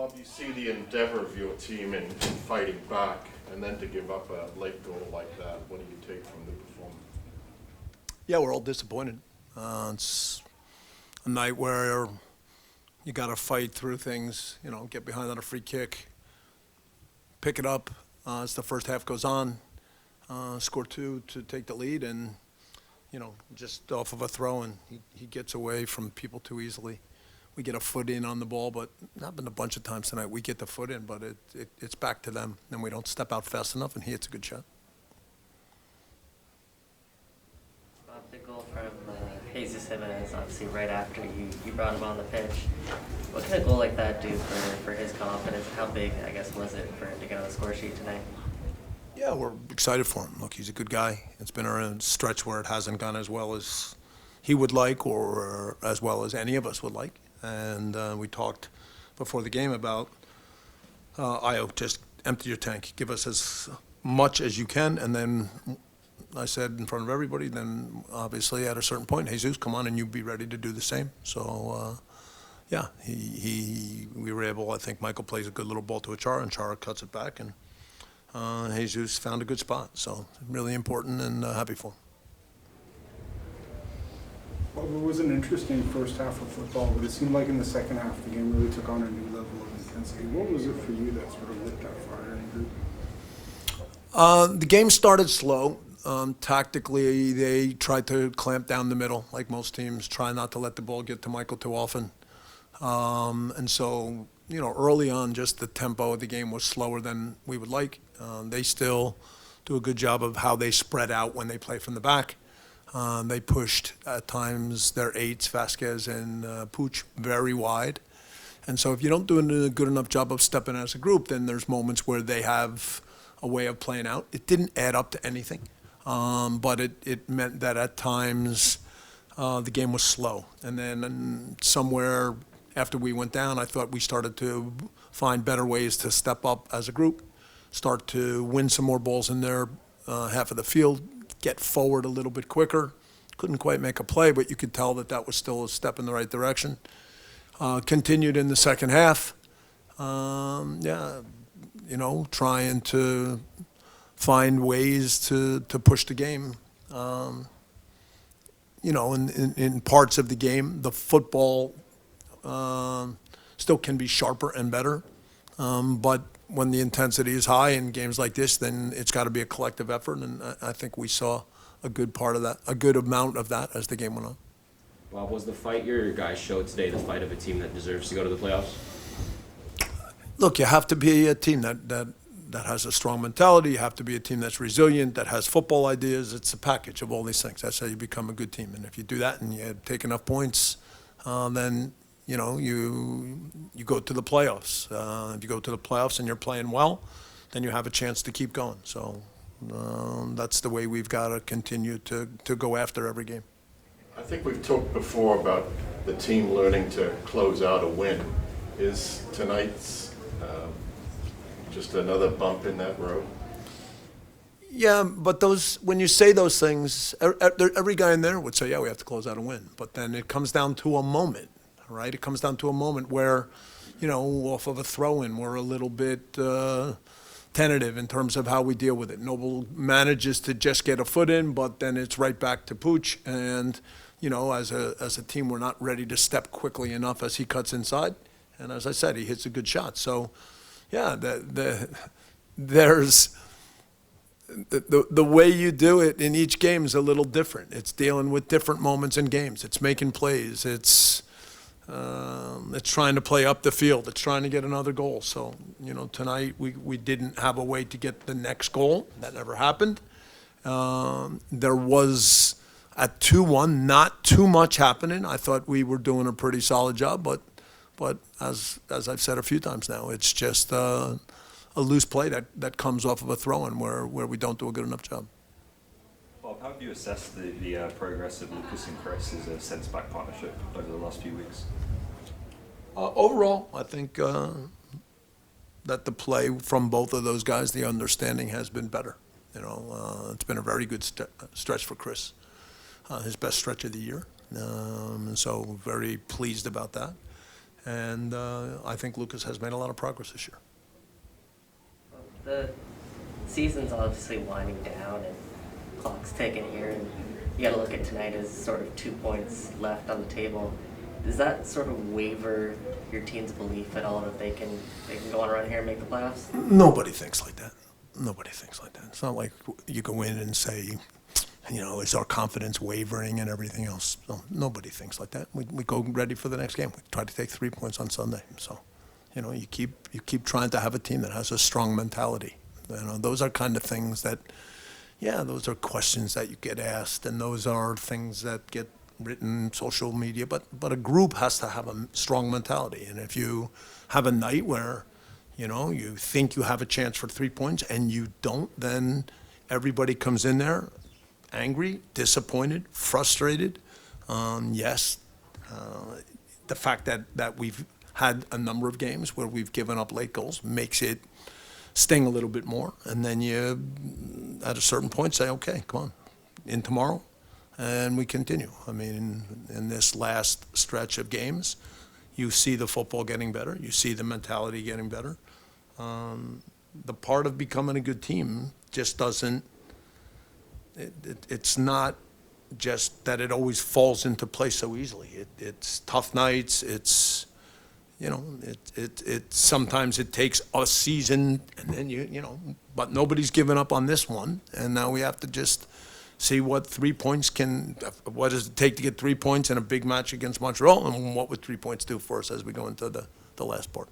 Bob, you see the endeavor of your team in fighting back, and then to give up a late goal like that, what do you take from the performance? Yeah, we're all disappointed. It's a night where you got to fight through things, get behind on a free kick, pick it up as the first half goes on, score two to take the lead, and, just off of a throw, and he gets away from people too easily. We get a foot in on the ball, but not been a bunch of times tonight. We get the foot in, but it's back to them, and we don't step out fast enough, and he hits a good shot. Bob, the goal from Jesus Jimenez, obviously right after you brought him on the pitch. What can a goal like that do for his confidence? How big, I guess, was it for him to get on the score sheet tonight? Yeah, we're excited for him. Look, he's a good guy. It's been a stretch where it hasn't gone as well as he would like or as well as any of us would like. And we talked before the game about, Io, just empty your tank. Give us as much as you can. And then I said in front of everybody, then obviously at a certain point, Jesus, come on and you be ready to do the same. So, yeah, we were able, I think Michael plays a good little ball to a Chara, and Chara cuts it back. And Jesus found a good spot. So really important and happy for him. Well, it was an interesting first half of football, but it seemed like in the second half the game really took on a new level of intensity. What was it for you that sort of lit that fire in the group? The game started slow. Tactically, they tried to clamp down the middle, like most teams, try not to let the ball get to Michael too often. And so, early on, just the tempo of the game was slower than we would like. They still do a good job of how they spread out when they play from the back. They pushed, at times, their eights, Vasquez and Puig, very wide. And so if you don't do a good enough job of stepping as a group, then there's moments where they have a way of playing out. It didn't add up to anything, but it meant that at times the game was slow. And then somewhere after we went down, I thought we started to find better ways to step up as a group, start to win some more balls in their half of the field, get forward a little bit quicker. Couldn't quite make a play, but you could tell that was still a step in the right direction. Continued in the second half. Trying to find ways to push the game. In parts of the game, the football still can be sharper and better. But when the intensity is high in games like this, then it's got to be a collective effort, and I think we saw a good part of that, a good amount of that as the game went on. Bob, was the fight your guys showed today the fight of a team that deserves to go to the playoffs? Look, you have to be a team that has a strong mentality. You have to be a team that's resilient, that has football ideas. It's a package of all these things. That's how you become a good team. And if you do that and you take enough points, then you go to the playoffs. If you go to the playoffs and you're playing well, then you have a chance to keep going. So that's the way we've got to continue to go after every game. I think we've talked before about the team learning to close out a win. Is tonight's just another bump in that road? Yeah, but when you say those things, every guy in there would say, yeah, we have to close out a win. But then it comes down to a moment. Right? It comes down to a moment where, off of a throw-in, we're a little bit tentative in terms of how we deal with it. Noble manages to just get a foot in, but then it's right back to Puig. And, as a team, we're not ready to step quickly enough as he cuts inside. And as I said, he hits a good shot. So, yeah, there's the way you do it in each game is a little different. It's dealing with different moments in games. It's making plays. It's trying to play up the field. It's trying to get another goal. So, tonight we didn't have a way to get the next goal. That never happened. There was, at 2-1, not too much happening. I thought we were doing a pretty solid job, but as I've said a few times now, it's just a loose play that comes off of a throw-in where we don't do a good enough job. Bob, how have you assessed the progress of Lucas and Chris as a centre-back partnership over the last few weeks? Overall, I think that the play from both of those guys, the understanding has been better. It's been a very good stretch for Chris, his best stretch of the year, and so very pleased about that. And I think Lucas has made a lot of progress this year. The season's obviously winding down and clock's ticking here, and you got to look at tonight as sort of 2 points left on the table. Does that sort of waver your team's belief at all that they can go on a run here and make the playoffs? Nobody thinks like that. Nobody thinks like that. It's not like you go in and say, is our confidence wavering and everything else? So nobody thinks like that. We go ready for the next game. We try to take 3 points on Sunday. So, you keep trying to have a team that has a strong mentality. Those are kind of things that, those are questions that you get asked, and those are things that get written social media. But a group has to have a strong mentality. And if you have a night where, you think you have a chance for 3 points and you don't, then everybody comes in there angry, disappointed, frustrated. The fact that we've had a number of games where we've given up late goals makes it sting a little bit more. And then you, at a certain point, say, okay, come on, in tomorrow, and we continue. I mean, in this last stretch of games, you see the football getting better. You see the mentality getting better. The part of becoming a good team just doesn't, it's not just that it always falls into place so easily. It's tough nights. It's, sometimes it takes a season, and then but nobody's given up on this one. And now we have to just see what 3 points what does it take to get 3 points in a big match against Montreal, and what would 3 points do for us as we go into the last part.